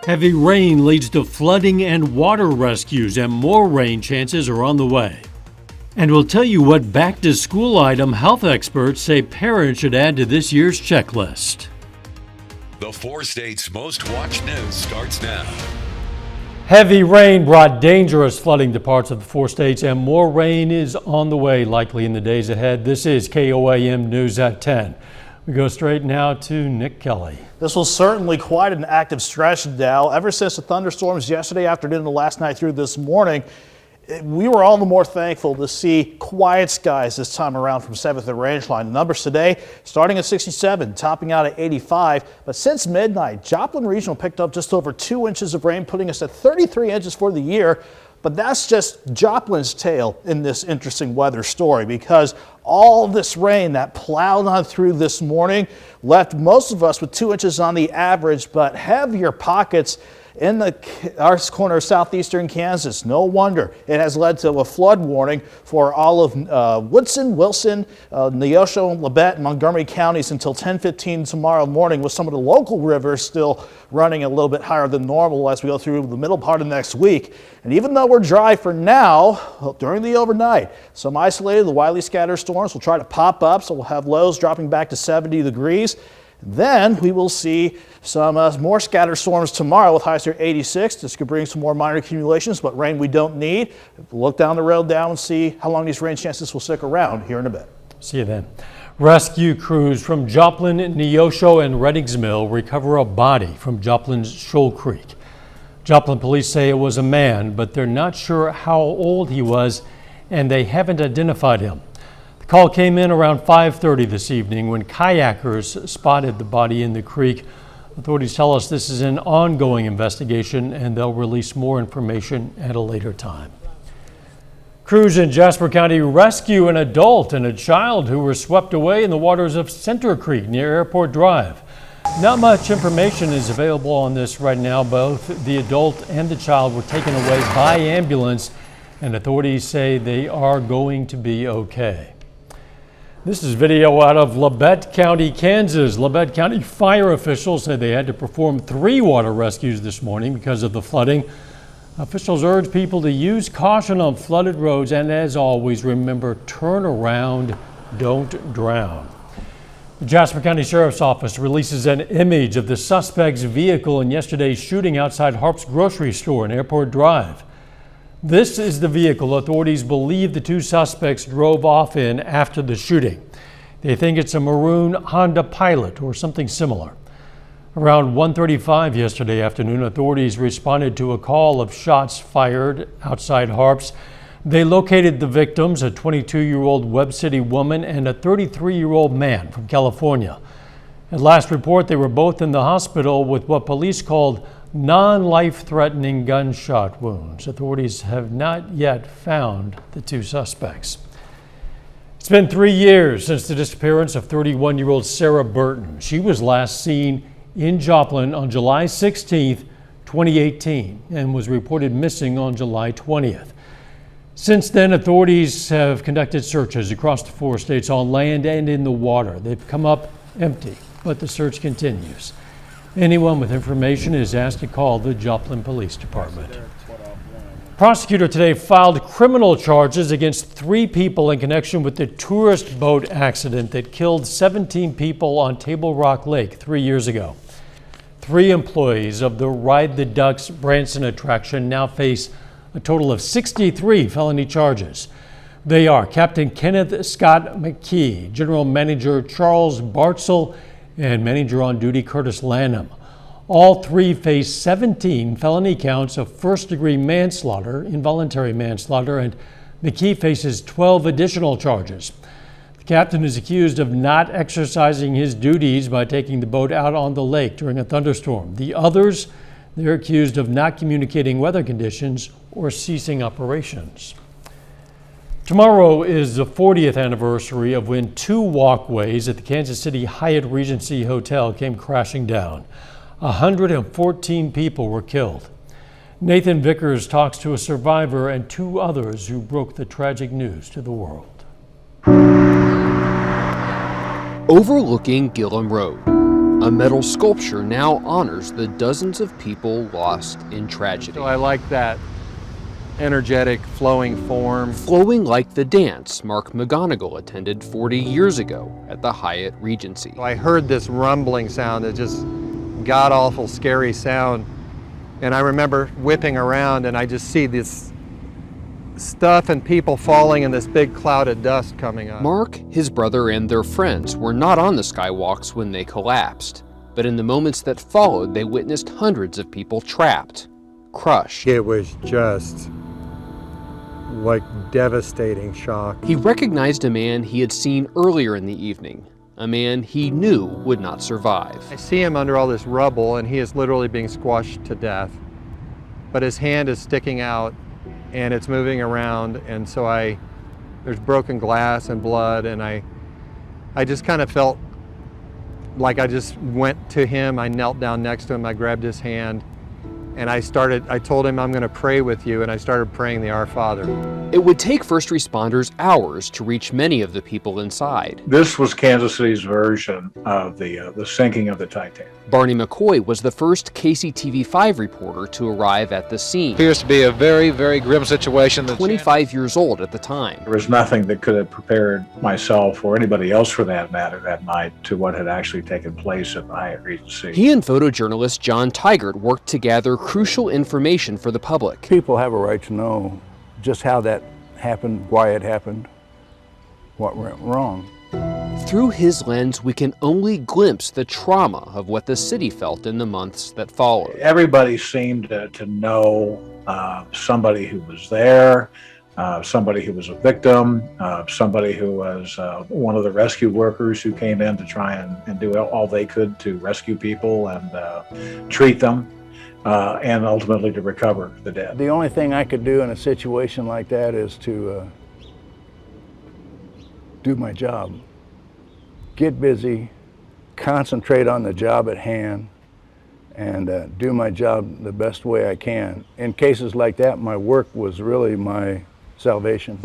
Heavy rain leads to flooding and water rescues, and more rain chances are on the way. And we'll tell you what back-to-school item health experts say parents should add to this year's checklist. The 4 states' most watched news starts now. Heavy rain brought dangerous flooding to parts of the 4 states, and more rain is on the way, likely in the days ahead. This is KOAM News at 10. We go straight now to Nick Kelly. This was certainly quite an active stretch, Dow. Ever since the thunderstorms yesterday afternoon and last night through this morning, we were all the more thankful to see quiet skies this time around from 7th and Rangeline. The numbers today starting at 67, topping out at 85. But since midnight, Joplin Regional picked up just over 2 inches of rain, putting us at 33 inches for the year. But that's just Joplin's tale in this interesting weather story, because all this rain that plowed on through this morning left most of us with 2 inches on the average, but heavier pockets in our corner of southeastern Kansas. No wonder it has led to a flood warning for all of Woodson, Wilson, Neosho, Labette, and Montgomery counties until 10:15 tomorrow morning, with some of the local rivers still running a little bit higher than normal as we go through the middle part of next week. And even though we're dry for now, during the overnight, some isolated, widely scattered storms will try to pop up, so we'll have lows dropping back to 70 degrees. Then we will see some more scattered storms tomorrow with highs near 86. This could bring some more minor accumulations, but rain we don't need. We'll look down the road and see how long these rain chances will stick around here in a bit. See you then. Rescue crews from Joplin, Neosho, and Reddings Mill recover a body from Joplin's Shoal Creek. Joplin police say it was a man, but they're not sure how old he was, and they haven't identified him. The call came in around 5:30 this evening when kayakers spotted the body in the creek. Authorities tell us this is an ongoing investigation, and they'll release more information at a later time. Crews in Jasper County rescue an adult and a child who were swept away in the waters of Center Creek near Airport Drive. Not much information is available on this right now. Both the adult and the child were taken away by ambulance, and authorities say they are going to be okay. This is video out of Labette County, Kansas. Labette County fire officials said they had to perform 3 water rescues this morning because of the flooding. Officials urge people to use caution on flooded roads, and as always, remember, turn around, don't drown. The Jasper County Sheriff's Office releases an image of the suspect's vehicle in yesterday's shooting outside Harp's grocery store in Airport Drive. This is the vehicle authorities believe the 2 suspects drove off in after the shooting. They think it's a maroon Honda Pilot or something similar. Around 1:35 yesterday afternoon, authorities responded to a call of shots fired outside Harp's. They located the victims, a 22-year-old Webb City woman and a 33-year-old man from California. At last report, they were both in the hospital with what police called non-life-threatening gunshot wounds. Authorities have not yet found the 2 suspects. It's been 3 years since the disappearance of 31-year-old Sarah Burton. She was last seen in Joplin on July 16, 2018, and was reported missing on July 20th. Since then, authorities have conducted searches across the 4 states on land and in the water. They've come up empty, but the search continues. Anyone with information is asked to call the Joplin Police Department. Prosecutor today filed criminal charges against 3 people in connection with the tourist boat accident that killed 17 people on Table Rock Lake 3 years ago. 3 employees of the Ride the Ducks Branson attraction now face a total of 63 felony charges. They are Captain Kenneth Scott McKee, General Manager Charles Bartzel, and Manager on Duty Curtis Lanham. All 3 face 17 felony counts of first-degree manslaughter, involuntary manslaughter, and McKee faces 12 additional charges. The captain is accused of not exercising his duties by taking the boat out on the lake during a thunderstorm. The others, they're accused of not communicating weather conditions or ceasing operations. Tomorrow is the 40th anniversary of when 2 walkways at the Kansas City HYATT Regency Hotel came crashing down. 114 people were killed. Nathan Vickers talks to a survivor and 2 others who broke the tragic news to the world. Overlooking Gillum Road, A metal sculpture now honors the dozens of people lost in tragedy. So I like that energetic, flowing form. Flowing like the dance Mark McGonigal attended 40 years ago at the HYATT Regency. I heard this rumbling sound, that just god-awful, scary sound. And I remember whipping around and I just see this stuff and people falling and this big cloud of dust coming up. Mark, his brother, and their friends were not on the skywalks when they collapsed, but in the moments that followed, they witnessed hundreds of people trapped, crushed. It was just like devastating shock. He recognized a man he had seen earlier in the evening, a man he knew would not survive. I see him under all this rubble and he is literally being squashed to death, but his hand is sticking out and it's moving around, and so there's broken glass and blood, and I just kind of felt like I just went to him, I knelt down next to him, I grabbed his hand, and I told him, I'm going to pray with you, and I started praying the Our Father. It would take first responders hours to reach many of the people inside. This was Kansas City's version of the sinking of the Titanic. Barney McCoy was the first KCTV5 reporter to arrive at the scene. Appears to be a very, very grim situation. 25 years old at the time. There was nothing that could have prepared myself or anybody else for that matter that night to what had actually taken place at the HYATT Regency. He and photojournalist John Tigert worked to gather crucial information for the public. People have a right to know just how that happened, why it happened, what went wrong. Through his lens, we can only glimpse the trauma of what the city felt in the months that followed. Everybody seemed to know somebody who was there, somebody who was a victim, somebody who was one of the rescue workers who came in to try and do all they could to rescue people and treat them, and ultimately to recover the dead. The only thing I could do in a situation like that is to do my job. Get busy, concentrate on the job at hand, and do my job the best way I can. In cases like that, my work was really my salvation.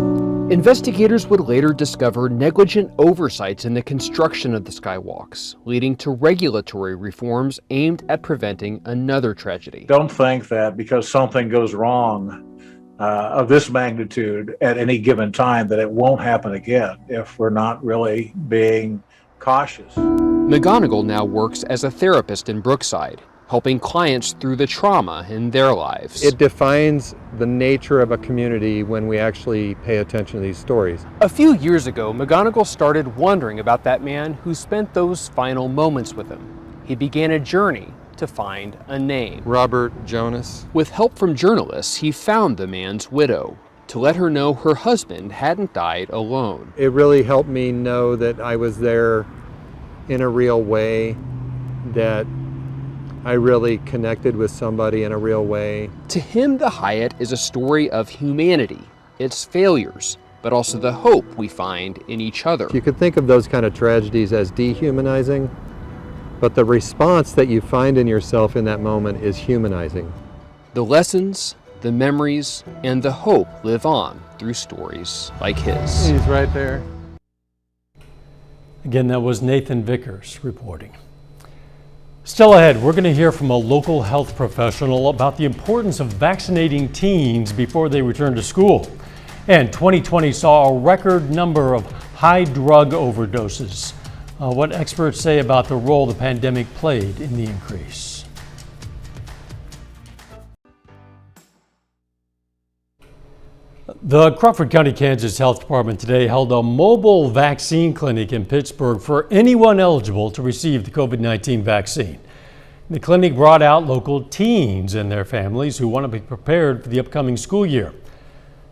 Investigators would later discover negligent oversights in the construction of the skywalks, leading to regulatory reforms aimed at preventing another tragedy. Don't think that because something goes wrong of this magnitude at any given time that it won't happen again if we're not really being cautious. McGonigal now works as a therapist in Brookside, helping clients through the trauma in their lives. It defines the nature of a community when we actually pay attention to these stories. A few years ago, McGonigal started wondering about that man who spent those final moments with him. He began a journey to find a name. Robert Jonas. With help from journalists, he found the man's widow to let her know her husband hadn't died alone. It really helped me know that I was there in a real way, that I really connected with somebody in a real way. To him, the HYATT is a story of humanity, its failures, but also the hope we find in each other. You could think of those kind of tragedies as dehumanizing, but the response that you find in yourself in that moment is humanizing. The lessons, the memories, and the hope live on through stories like his. He's right there. Again, that was Nathan Vickers reporting. Still ahead, we're going to hear from a local health professional about the importance of vaccinating teens before they return to school. And 2020 saw a record number of high drug overdoses. What experts say about the role the pandemic played in the increase. The Crawford County, Kansas Health Department today held a mobile vaccine clinic in Pittsburgh for anyone eligible to receive the COVID-19 vaccine. The clinic brought out local teens and their families who want to be prepared for the upcoming school year.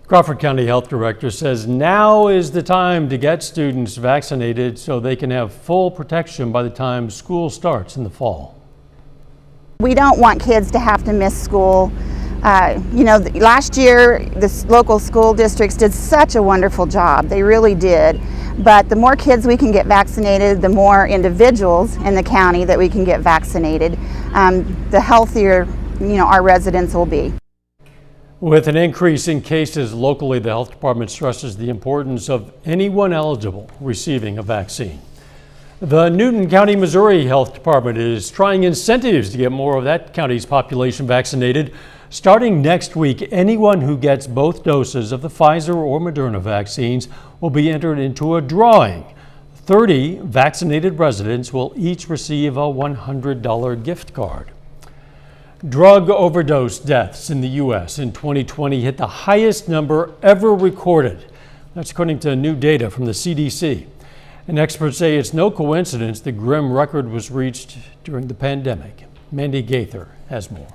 Crawford County Health Director says now is the time to get students vaccinated so they can have full protection by the time school starts in the fall. We don't want kids to have to miss school. Last year, the local school districts did such a wonderful job. They really did. But the more kids we can get vaccinated, the more individuals in the county that we can get vaccinated, the healthier, our residents will be. With an increase in cases locally, the health department stresses the importance of anyone eligible receiving a vaccine. The Newton County, Missouri Health Department is trying incentives to get more of that county's population vaccinated. Starting next week, anyone who gets both doses of the Pfizer or Moderna vaccines will be entered into a drawing. 30 vaccinated residents will each receive a $100 gift card. Drug overdose deaths in the U.S. in 2020 hit the highest number ever recorded. That's according to new data from the CDC. And experts say it's no coincidence the grim record was reached during the pandemic. Mandy Gaither has more.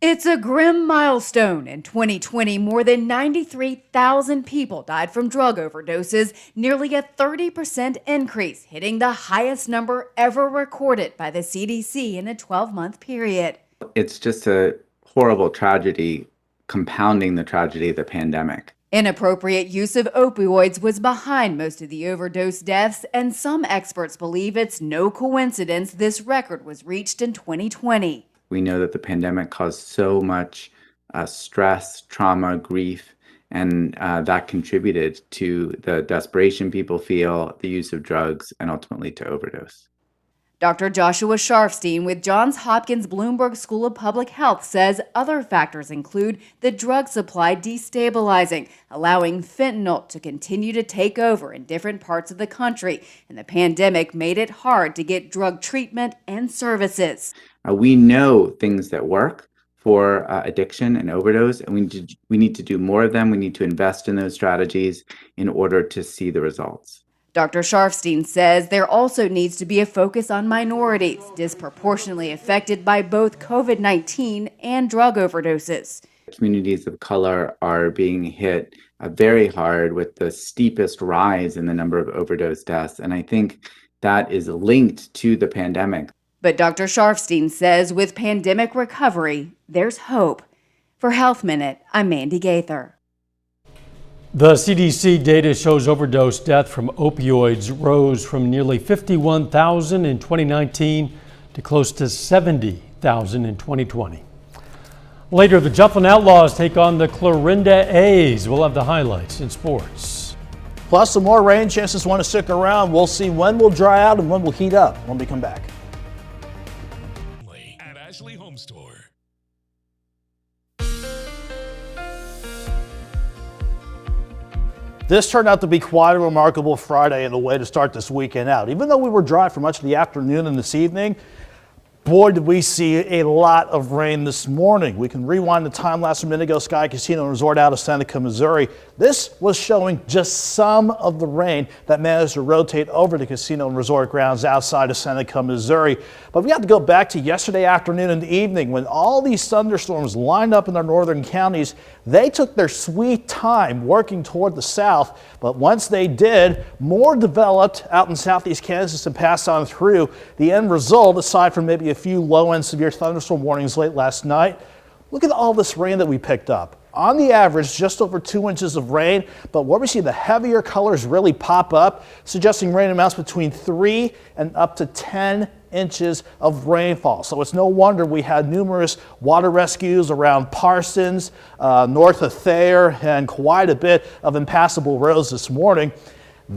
It's a grim milestone. In 2020, more than 93,000 people died from drug overdoses, nearly a 30% increase, hitting the highest number ever recorded by the CDC in a 12-month period. It's just a horrible tragedy, compounding the tragedy of the pandemic. Inappropriate use of opioids was behind most of the overdose deaths, and some experts believe it's no coincidence this record was reached in 2020. We know that the pandemic caused so much stress, trauma, grief, and that contributed to the desperation people feel, the use of drugs, and ultimately to overdose. Dr. Joshua Sharfstein with Johns Hopkins Bloomberg School of Public Health says other factors include the drug supply destabilizing, allowing fentanyl to continue to take over in different parts of the country, and the pandemic made it hard to get drug treatment and services. We know things that work for addiction and overdose, and we need to do more of them. We need to invest in those strategies in order to see the results. Dr. Sharfstein says there also needs to be a focus on minorities, disproportionately affected by both COVID-19 and drug overdoses. Communities of color are being hit very hard with the steepest rise in the number of overdose deaths, and I think that is linked to the pandemic. But Dr. Sharfstein says with pandemic recovery, there's hope. For Health Minute, I'm Mandy Gaither. The CDC data shows overdose death from opioids rose from nearly 51,000 in 2019 to close to 70,000 in 2020. Later, the Joplin Outlaws take on the CLARINDA A's. We'll have the highlights in sports. Plus some more rain. Chances want to stick around. We'll see when we'll dry out and when we'll heat up when we come back. At Ashley Home Store. This turned out to be quite a remarkable Friday and a way to start this weekend out. Even though we were dry for much of the afternoon and this evening, boy, did we see a lot of rain this morning. We can rewind the time lapse a minute ago. Sky Casino and Resort out of Seneca, Missouri. This was showing just some of the rain that managed to rotate over the casino and resort grounds outside of Seneca, Missouri. But we have to go back to yesterday afternoon and evening when all these thunderstorms lined up in our northern counties. They took their sweet time working toward the south, but once they did, more developed out in southeast Kansas and passed on through. The end result, aside from maybe a few low-end severe thunderstorm warnings late last night, look at all this rain that we picked up. On the average, just over 2 inches of rain, but where we see the heavier colors really pop up, suggesting rain amounts between 3 and up to 10 inches of rainfall. So it's no wonder we had numerous water rescues around Parsons, north of Thayer, and quite a bit of impassable roads this morning.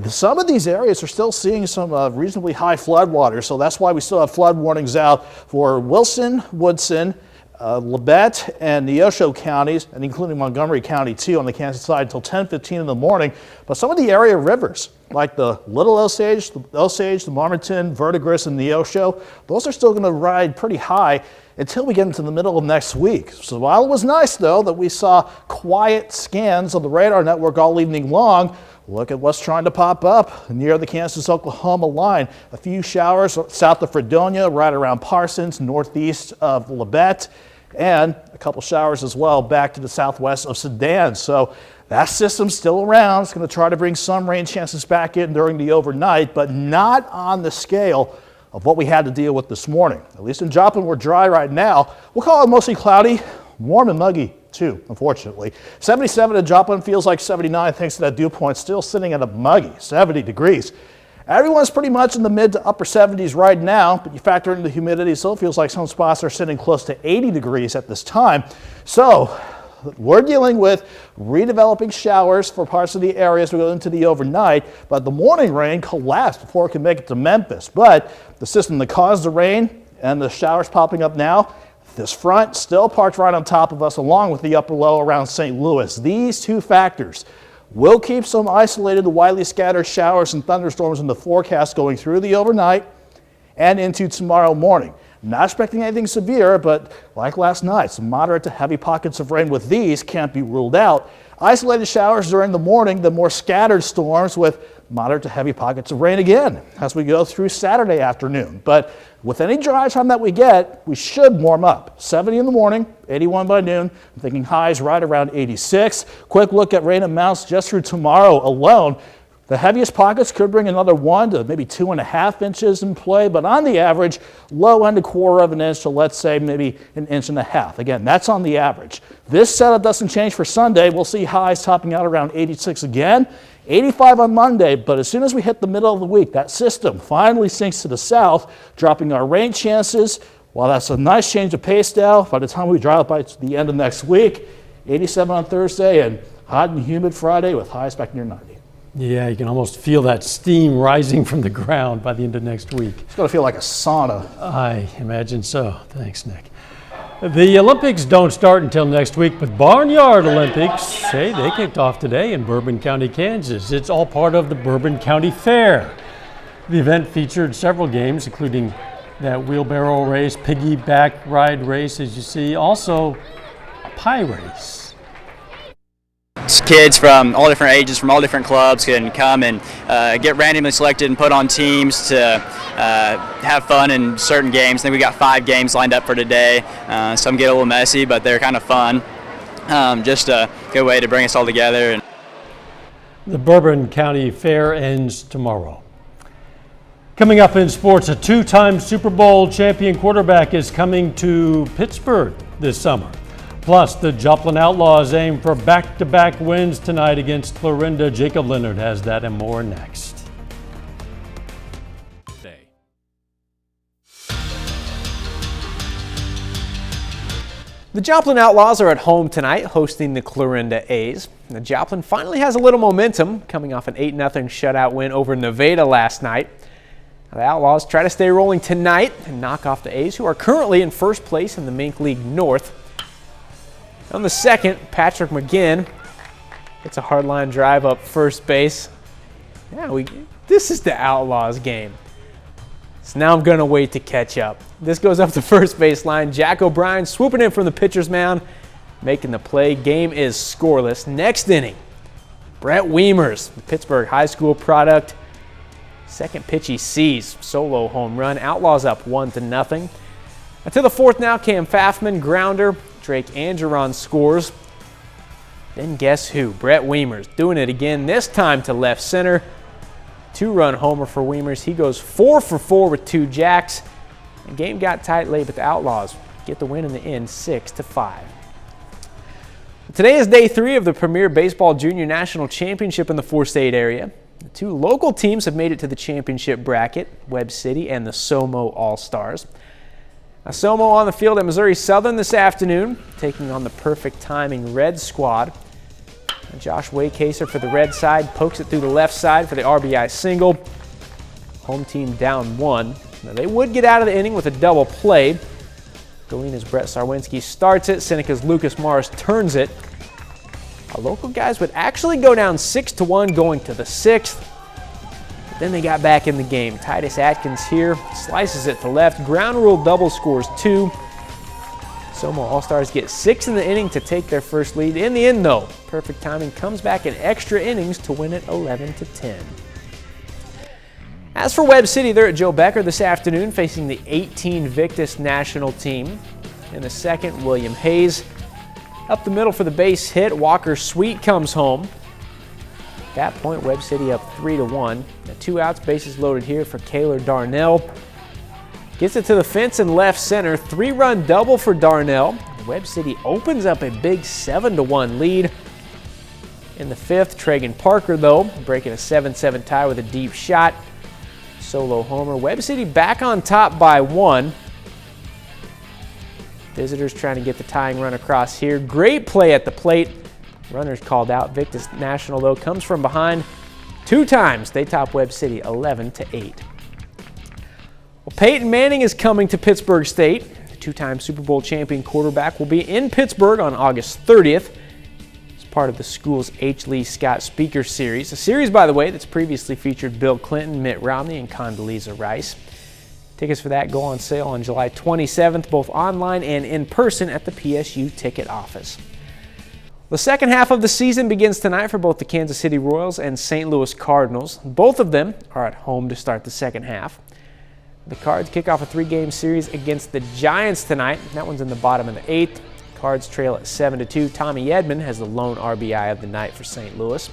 Some of these areas are still seeing some reasonably high floodwater, so that's why we still have flood warnings out for Wilson, Woodson, Labette and Neosho counties, and including Montgomery County too on the Kansas side until 10:15 in the morning. But some of the area rivers, like the Little Osage, the Marmonton, Verdigris, and Neosho, those are still going to ride pretty high until we get into the middle of next week. So while it was nice, though, that we saw quiet scans on the radar network all evening long, look at what's trying to pop up near the Kansas-Oklahoma line. A few showers south of Fredonia, right around Parsons, northeast of Labette, and a couple showers as well back to the southwest of Sedan. So that system's still around. It's going to try to bring some rain chances back in during the overnight, but not on the scale of what we had to deal with this morning. At least in Joplin, we're dry right now. We'll call it mostly cloudy, warm and muggy too, unfortunately. 77 in Joplin, feels like 79 thanks to that dew point, still sitting at a muggy 70 degrees. Everyone's pretty much in the mid to upper 70s right now, but you factor in the humidity, so it feels like some spots are sitting close to 80 degrees at this time. So We're dealing with redeveloping showers for parts of the areas we go into the overnight, but the morning rain collapsed before it could make it to Memphis. But the system that caused the rain and the showers popping up now, this front still parked right on top of us, along with the upper low around St. Louis. These two factors will keep some isolated, widely scattered showers and thunderstorms in the forecast going through the overnight and into tomorrow morning. Not expecting anything severe, but like last night, some moderate to heavy pockets of rain with these can't be ruled out. Isolated showers during the morning, the more scattered storms with moderate to heavy pockets of rain again as we go through Saturday afternoon. But with any dry time that we get, we should warm up. 70 in the morning, 81 by noon. I'm thinking highs right around 86. Quick look at rain amounts just through tomorrow alone. The heaviest pockets could bring another 1 to maybe 2.5 inches in play, but on the average, low end 1/4 of an inch to let's say maybe 1.5 inches. Again, that's on the average. This setup doesn't change for Sunday. We'll see highs topping out around 86 again, 85 on Monday, but as soon as we hit the middle of the week, that system finally sinks to the south, dropping our rain chances. While that's a nice change of pace now, by the time we drive by the end of next week, 87 on Thursday and hot and humid Friday with highs back near 90. Yeah, you can almost feel that steam rising from the ground by the end of next week. It's going to feel like a sauna. I imagine so. Thanks, Nick. The Olympics don't start until next week, but Barnyard Olympics, hey, they kicked off today in Bourbon County, Kansas. It's all part of the Bourbon County Fair. The event featured several games, including that wheelbarrow race, piggyback ride race, as you see, also a pie race. Kids from all different ages, from all different clubs can come and get randomly selected and put on teams to have fun in certain games. I think we got 5 games lined up for today. Some get a little messy, but they're kind of fun. Just a good way to bring us all together. The Bourbon County Fair ends tomorrow. Coming up in sports, a 2-time Super Bowl champion quarterback is coming to Pittsburgh this summer. Plus, the Joplin Outlaws aim for back-to-back wins tonight against Clarinda. Jacob Leonard has that and more next. The Joplin Outlaws are at home tonight, hosting the Clarinda A's. The Joplin finally has a little momentum, coming off an 8-0 shutout win over Nevada last night. The Outlaws try to stay rolling tonight and knock off the A's, who are currently in first place in the Mink League North. On the second, Patrick McGinn gets a hardline drive up first base. Yeah, this is the Outlaws game. So now I'm going to wait to catch up. This goes up the first base line. Jack O'Brien swooping in from the pitcher's mound, making the play. Game is scoreless. Next inning, Brett Wiemers, the Pittsburgh High School product. Second pitch he sees, solo home run. Outlaws up 1-0. To the fourth now, Cam Pfaffman, grounder. Drake Angeron scores. Then guess who? Brett Wiemers doing it again, this time to left center. 2-run homer for Wiemers. He goes 4 for 4 with 2 jacks. The game got tight late, but the Outlaws get the win in the end, 6-5. Today is day 3 of the Premier Baseball Junior National Championship in the 4-state area. The 2 local teams have made it to the championship bracket, Webb City and the SOMO All-Stars. SOMO on the field at Missouri Southern this afternoon, taking on the perfect timing Red squad. And Josh Waycaser for the Red side pokes it through the left side for the RBI single. Home team down 1. Now they would get out of the inning with a double play. Galena's Brett Sarwinski starts it. Seneca's Lucas Morris turns it. Our local guys would actually go down 6-1 going to the 6th. Then they got back in the game. Titus Atkins here slices it to left. Ground rule double scores 2. SOMO All-Stars get 6 in the inning to take their first lead. In the end, though, perfect timing comes back in extra innings to win it 11-10. As for Webb City, they're at Joe Becker this afternoon, facing the 18 Victus-NATIONal team. In the second, William Hayes up the middle for the base hit. Walker Sweet comes home. At that point, Webb City up 3-1. The 2 outs, bases loaded here for Kaylor Darnell. Gets it to the fence in left center. 3-run double for Darnell. Webb City opens up a big 7-1 lead. In the 5th, Tragan Parker, though, breaking a 7-7 tie with a deep shot. Solo homer. Webb City back on top by 1. Visitors trying to get the tying run across here. Great play at the plate. Runners called out. VICTUS-NATIONAL, though, comes from behind 2 times. They top Webb City 11-8. Well, Peyton Manning is coming to Pittsburgh State. The 2-time Super Bowl champion quarterback will be in Pittsburgh on August 30th. It's part of the school's H. Lee Scott Speaker Series. A series, by the way, that's previously featured Bill Clinton, Mitt Romney, and Condoleezza Rice. Tickets for that go on sale on July 27th, both online and in person at the PSU ticket office. The second half of the season begins tonight for both the Kansas City Royals and St. Louis Cardinals. Both of them are at home to start the second half. The Cards kick off a 3-game series against the Giants tonight. That one's in the bottom of the 8th. Cards trail at 7-2. Tommy Edman has the lone RBI of the night for St. Louis.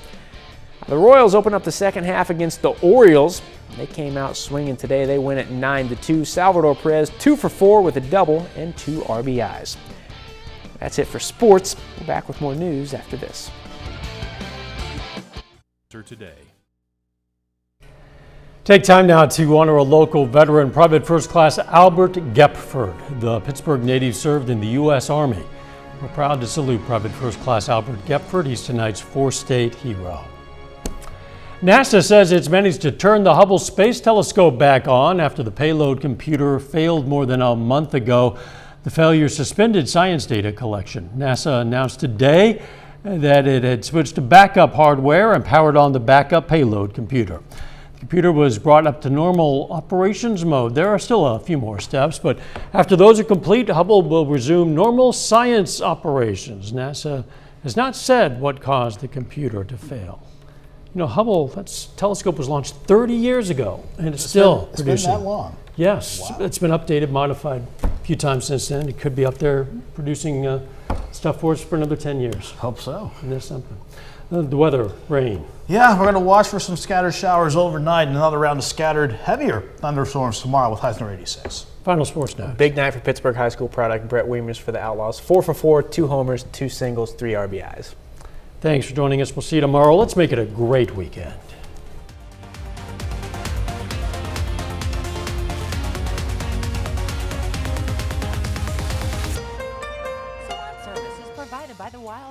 The Royals open up the second half against the Orioles. They came out swinging today. They win at 9-2. Salvador Perez 2 for 4 with a double and 2 RBIs. That's it for sports. We're back with more news after this. Today. Take time now to honor a local veteran, Private First Class Albert Gepford. The Pittsburgh native served in the U.S. Army. We're proud to salute Private First Class Albert Gepford. He's tonight's four-state hero. NASA says it's managed to turn the Hubble Space Telescope back on after the payload computer failed more than a month ago. The failure suspended science data collection. NASA announced today that it had switched to backup hardware and powered on the backup payload computer. The computer was brought up to normal operations mode. There are still a few more steps, but after those are complete, Hubble will resume normal science operations. NASA has not said what caused the computer to fail. You know, Hubble, that telescope was launched 30 years ago, and it's still producing. It's been that long? Yes, wow. It's been updated, modified a few times since then. It could be up there producing stuff for us for another 10 years. Hope so. And there's something. The weather, rain. Yeah, we're going to watch for some scattered showers overnight and another round of scattered, heavier thunderstorms tomorrow with highs near 86. Final sports now. Big night for Pittsburgh High School product Brett Wiemers for the Outlaws. 4 for 4, 2 homers, 2 singles, 3 RBIs. Thanks for joining us. We'll see you tomorrow. Let's make it a great weekend.